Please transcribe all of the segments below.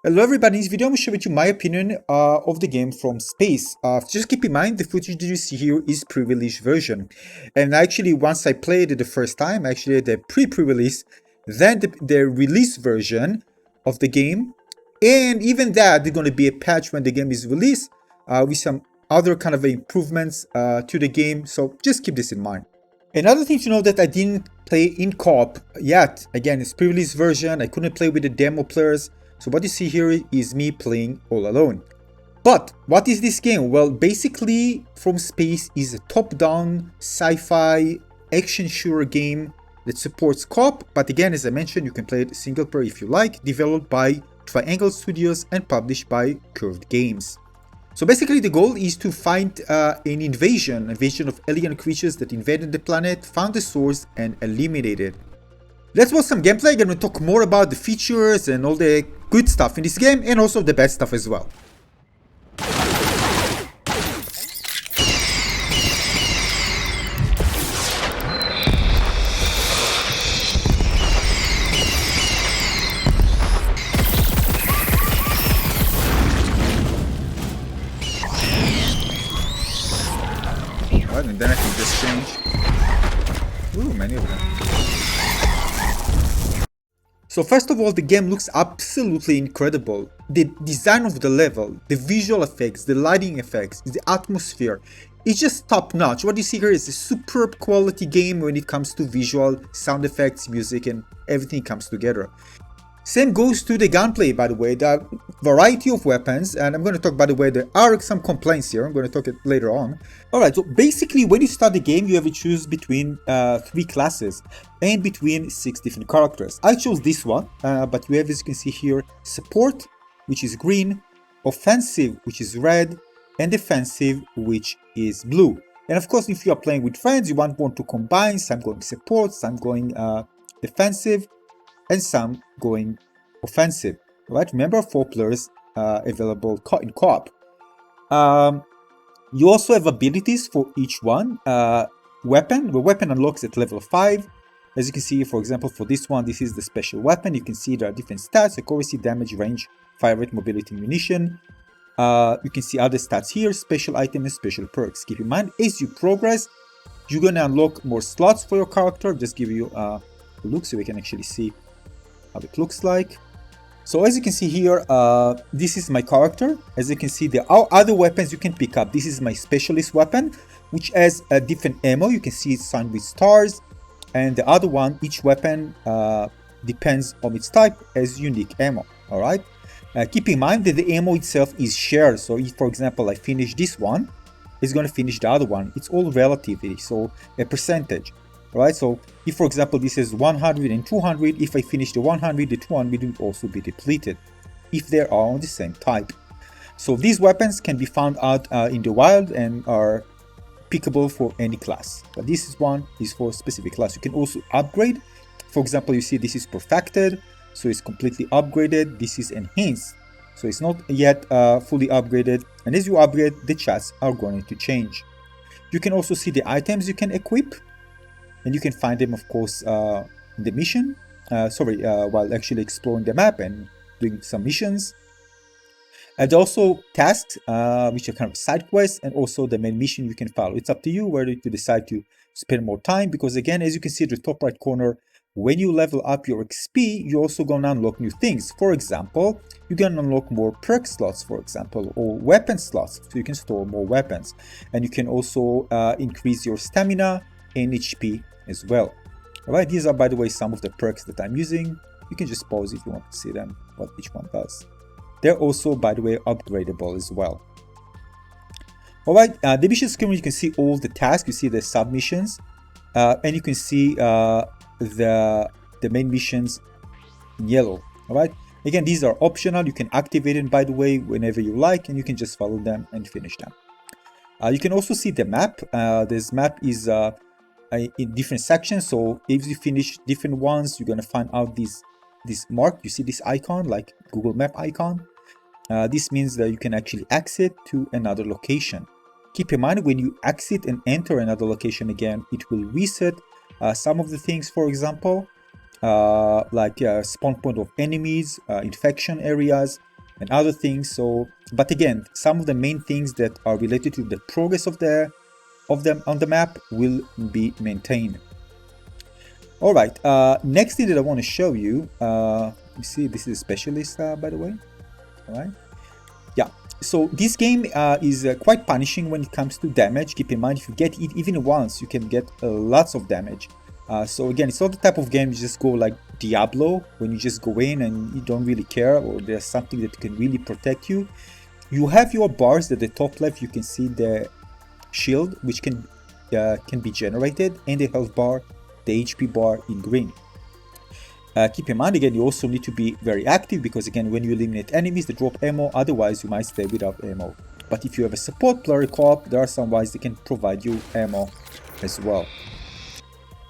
Hello everybody, in this video I'm going to share with you my opinion of the game from space. Just keep in mind the footage that you see here is pre-release version. And actually once I played it the first time, actually the pre-release, then the release version of the game. And even that, there's going to be a patch when the game is released with some other kind of improvements to the game. So just keep this in mind. Another thing to know that I didn't play in co-op yet. Again, it's pre-release version. I couldn't play with the demo players. So what you see here is me playing all alone. But what is this game? Well, basically From Space is a top-down sci-fi action shooter game that supports co-op. But again, as I mentioned, you can play it single player if you like. Developed by Triangle Studios and published by Curved Games. So basically the goal is to find an invasion of alien creatures that invaded the planet, found the source and eliminate it. Let's watch some gameplay. I'm going to talk more about the features and all the good stuff in this game and also the bad stuff as well. Alright, and then I can just change. Ooh, many of them. So first of all, the game looks absolutely incredible. The design of the level, the visual effects, the lighting effects, the atmosphere, it's just top notch. What you see here is a superb quality game when it comes to visual, sound effects, music and everything comes together. Same goes to the gunplay, by the way. There are a variety of weapons, and I'm going to talk, by the way, there are some complaints here. I'm going to talk it later on. Alright, so basically when you start the game, you have to choose between 3 classes and between 6 different characters. I chose this one, but you have, as you can see here, support, which is green, offensive, which is red, and defensive, which is blue. And of course, if you are playing with friends, you want to combine, some going support, some going defensive, and some going offensive. Right? Remember, 4 players available in co-op. You also have abilities for each one. Weapon. The weapon unlocks at level 5. As you can see, for example, for this one, this is the special weapon. You can see there are different stats: accuracy, damage, range, fire rate, mobility, munition. You can see other stats here: special item and special perks. Keep in mind, as you progress, you're gonna unlock more slots for your character. Just give you a look so we can actually see how it looks like. So as you can see here, this is my character. As you can see, there are other weapons you can pick up. This is my specialist weapon, which has a different ammo. You can see it's signed with stars. And the other one, each weapon depends on its type, as unique ammo. Alright. Keep in mind that the ammo itself is shared. So if, for example, I finish this one, it's going to finish the other one. It's all relatively, so a percentage. Right, so if, for example, this is 100 and 200, if I finish the 100, the 200 will also be depleted if they are on the same type. So these weapons can be found out in the wild and are pickable for any class. But this one is for a specific class. You can also upgrade. For example, you see this is perfected, so it's completely upgraded. This is enhanced, so it's not yet fully upgraded. And as you upgrade, the chats are going to change. You can also see the items you can equip. And you can find them, of course, in the mission, while actually exploring the map and doing some missions. And also tasks, which are kind of side quests, and also the main mission you can follow. It's up to you whether to decide to spend more time, because again, as you can see at the top right corner, when you level up your XP, you're also going to unlock new things. For example, you're going to unlock more perk slots, for example, or weapon slots, so you can store more weapons. And you can also increase your stamina and HP as well. Alright, these are, by the way, some of the perks that I'm using. You can just pause if you want to see them, what each one does. They're also, by the way, upgradable as well. Alright, the mission screen, you can see all the tasks. You see the submissions, and you can see the main missions in yellow. Alright, again, these are optional. You can activate them, by the way, whenever you like, and you can just follow them and finish them. You can also see the map. This map is in different sections, so if you finish different ones, you're going to find out this mark. You see this icon, like Google Map icon. This means that you can actually exit to another location. Keep in mind, when you exit and enter another location again, it will reset some of the things. For example, like spawn point of enemies, infection areas, and other things. So, but again, some of the main things that are related to the progress of them on the map will be maintained. All right, next thing that I want to show you, you see this is a specialist, by the way. All right, yeah. So this game is quite punishing when it comes to damage. Keep in mind, if you get it even once, you can get lots of damage. So again, it's not the type of game you just go like Diablo, when you just go in and you don't really care, or there's something that can really protect you. You have your bars at the top left. You can see the shield, which can be generated, and the health bar, the HP bar in green. Keep in mind, again, you also need to be very active, because again, when you eliminate enemies, they drop ammo, otherwise you might stay without ammo. But if you have a support player co-op, there are some ways they can provide you ammo as well.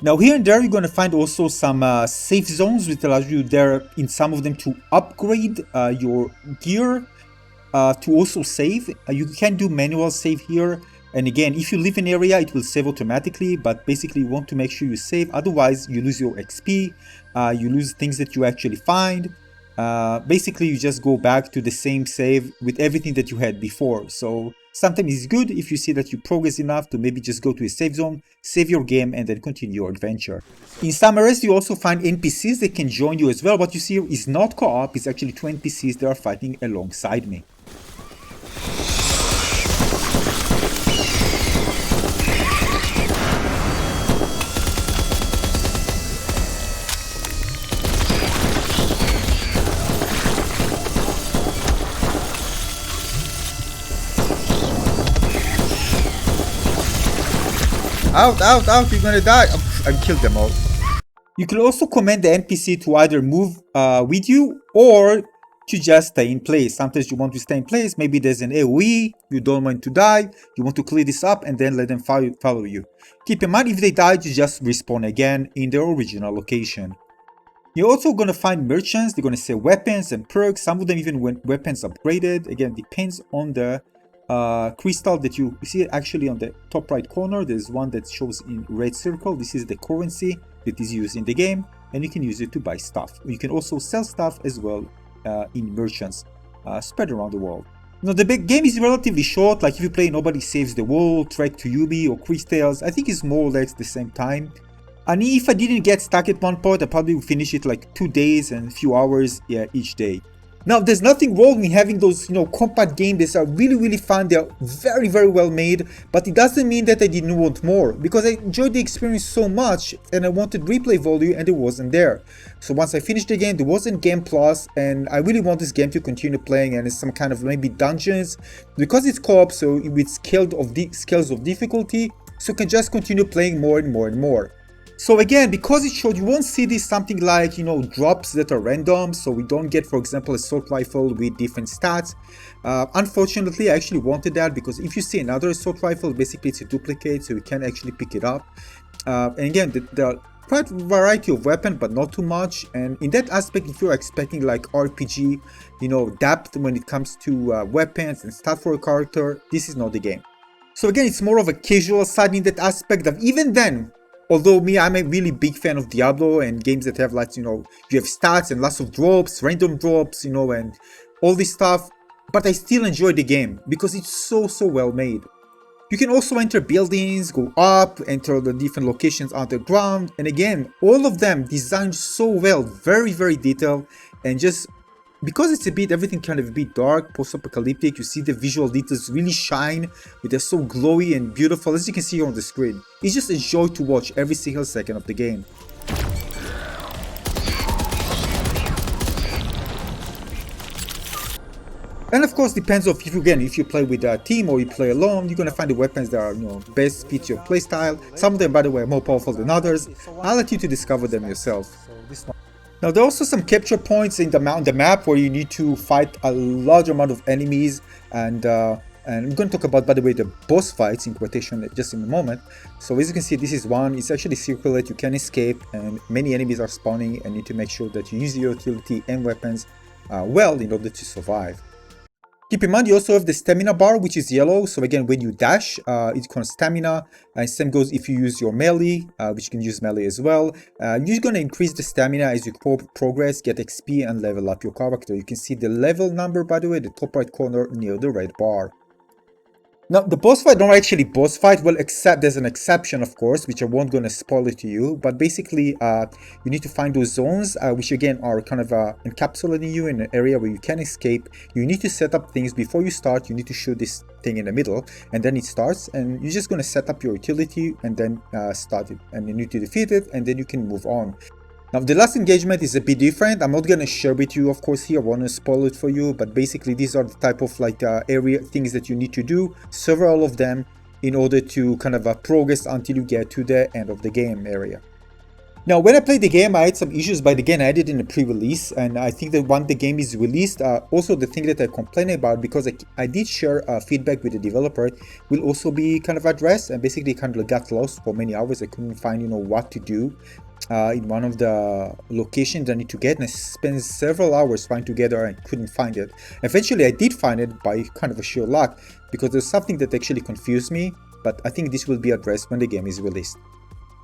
Now here and there you're going to find also some safe zones, which allows you there in some of them to upgrade your gear, to also save. You can do manual save here. And again, if you leave an area, it will save automatically, but basically you want to make sure you save, otherwise you lose your XP, you lose things that you actually find. Basically, you just go back to the same save with everything that you had before. So sometimes it's good if you see that you progress enough to maybe just go to a save zone, save your game, and then continue your adventure. In some areas, you also find NPCs that can join you as well. What you see here is not co-op, it's actually two NPCs that are fighting alongside me. Out, you're gonna die. I killed them all. You can also command the NPC to either move with you or to just stay in place. Sometimes you want to stay in place, maybe there's an AoE, you don't want to die, you want to clear this up and then let them follow you. Keep in mind, if they die, you just respawn again in their original location. You're also going to find merchants. They're going to sell weapons and perks, some of them even when weapons upgraded. Again, depends on the crystal that you see. Actually on the top right corner there's one that shows in red circle. This is the currency that is used in the game, and you can use it to buy stuff. You can also sell stuff as well in merchants spread around the world. Now the big game is relatively short. Like if you play Nobody Saves the World, Trek to Yubi, or Crystals, I think it's more or less the same time. And if I didn't get stuck at one point, I probably would finish it like 2 days and a few hours each day. Now, there's nothing wrong in having those, compact games that are really fun. They're very well made, but it doesn't mean that I didn't want more, because I enjoyed the experience so much and I wanted replay value and it wasn't there. So once I finished the game, there wasn't Game Plus, and I really want this game to continue playing, and it's some kind of maybe dungeons, because it's co-op, so with scales of difficulty, so you can just continue playing more and more. So again, because it's short, you won't see this something like, drops that are random. So we don't get, for example, assault rifle with different stats. Unfortunately, I actually wanted that, because if you see another assault rifle, basically it's a duplicate, so you can actually pick it up. And again, there are quite a variety of weapons, but not too much. And in that aspect, if you're expecting like RPG, depth when it comes to weapons and stat for a character, this is not the game. So again, it's more of a casual side in that aspect. That even then, although I'm a really big fan of Diablo and games that have like, you have stats and lots of drops, random drops, and all this stuff, but I still enjoy the game because it's so well made. You can also enter buildings, go up, enter the different locations underground, and again, all of them designed so well, very detailed, and just because it's everything kind of a bit dark, post-apocalyptic, you see the visual details really shine, they're so glowy and beautiful, as you can see here on the screen. It's just a joy to watch every single second of the game. And of course, depends on if you play with a team or you play alone, you're gonna find the weapons that are best fit your playstyle. Some of them, by the way, are more powerful than others. I'll let you to discover them yourself. Now, there are also some capture points in the map where you need to fight a large amount of enemies, and I'm going to talk about, by the way, the boss fights in quotation just in a moment. So as you can see, this is one. It's actually circulate. You can escape, and many enemies are spawning, and you need to make sure that you use your utility and weapons well in order to survive. Keep in mind, you also have the stamina bar, which is yellow. So again, when you dash, it counts stamina. And same goes if you use your melee, which you can use melee as well. You're going to increase the stamina as you progress, get XP, and level up your character. You can see the level number, by the way, the top right corner near the red bar. Now, the boss fight, not actually boss fight, well, except there's an exception, of course, which I won't gonna spoil it to you, but basically, you need to find those zones, which again are kind of encapsulating you in an area where you can escape. You need to set up things before you start. You need to shoot this thing in the middle, and then it starts, and you're just gonna set up your utility and then start it, and you need to defeat it, and then you can move on. Now, the last engagement is a bit different. I'm not gonna share with you, of course, here. I want to spoil it for you, but basically these are the type of like area things that you need to do, several of them, in order to kind of progress until you get to the end of the game area. Now, when I played the game, I had some issues, but again, I had it in a pre-release, and I think that when the game is released, also the thing that I complained about, because I did share feedback with the developer, will also be kind of addressed, and basically kind of got lost for many hours. I couldn't find, what to do in one of the locations I need to get, and I spent several hours trying to get there and couldn't find it. Eventually, I did find it by kind of a sheer luck, because there's something that actually confused me, but I think this will be addressed when the game is released.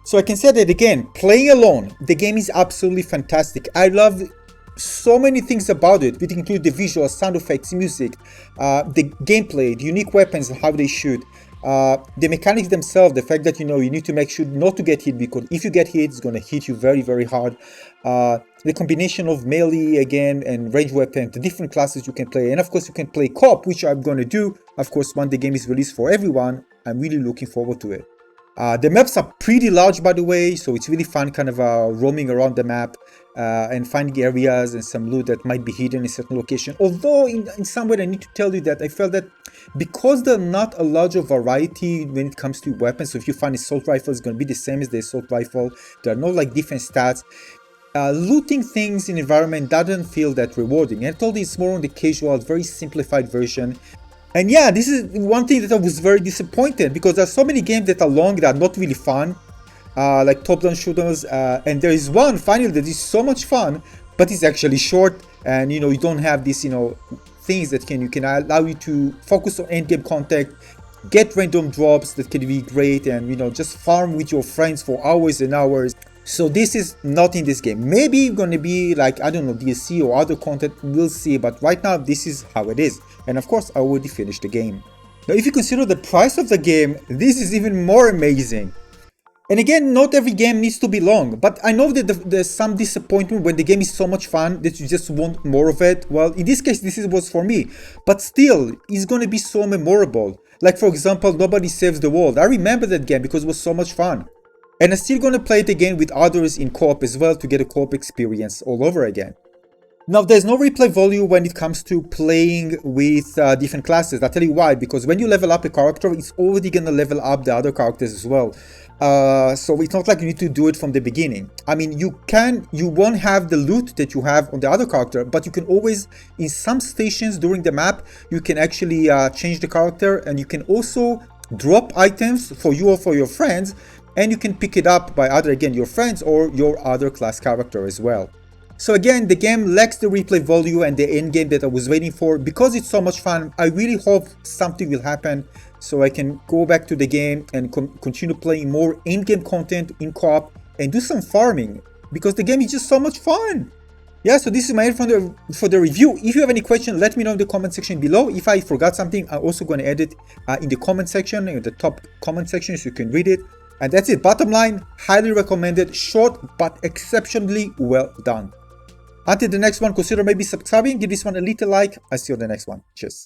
So I can say that again, playing alone, the game is absolutely fantastic. I love so many things about it, which include the visuals, sound effects, music, the gameplay, the unique weapons and how they shoot, the mechanics themselves, the fact that you need to make sure not to get hit, because if you get hit, it's going to hit you very, very hard. The combination of melee again and range weapon, the different classes you can play, and of course you can play co-op, which I'm going to do, of course, when the game is released for everyone. I'm really looking forward to it. The maps are pretty large, by the way, so it's really fun kind of roaming around the map and finding areas and some loot that might be hidden in certain location. Although in some way I need to tell you that I felt that because there's not a larger variety when it comes to weapons, so if you find assault rifle, it's going to be the same as the assault rifle. There are no like different stats. Looting things in environment doesn't feel that rewarding. And I told you it's more on the casual, very simplified version. And yeah, this is one thing that I was very disappointed, because there are so many games that are long that are not really fun, like top-down shooters, and there is one finally that is so much fun, but it's actually short, and you don't have this things that can allow you to focus on endgame content, get random drops that can be great, and just farm with your friends for hours and hours. So this is not in this game. Maybe gonna be like, I don't know, DLC or other content, we'll see, but right now this is how it is. And of course I already finished the game. Now if you consider the price of the game, this is even more amazing. And again, not every game needs to be long, but I know that there's some disappointment when the game is so much fun that you just want more of it. Well, in this case, this was for me, but still, it's gonna be so memorable. Like for example, Nobody Saves the World. I remember that game because it was so much fun. And I'm still gonna play it again with others in co-op as well to get a co-op experience all over again. Now, there's no replay value when it comes to playing with different classes. I'll tell you why. Because when you level up a character, it's already gonna level up the other characters as well. So it's not like you need to do it from the beginning. I mean, you won't have the loot that you have on the other character, but you can always, in some stations during the map, you can actually change the character, and you can also drop items for you or for your friends, and you can pick it up by either, again, your friends or your other class character as well. So again, the game lacks the replay value and the end game that I was waiting for. Because it's so much fun, I really hope something will happen so I can go back to the game and continue playing more in-game content in co-op and do some farming, because the game is just so much fun. Yeah, so this is my end for the review. If you have any questions, let me know in the comment section below. If I forgot something, I'm also going to add it in the comment section, in the top comment section, so you can read it. And that's it. Bottom line, highly recommended, short but exceptionally well done. Until the next one, consider maybe subscribing, give this one a little like. I'll see you on the next one. Cheers.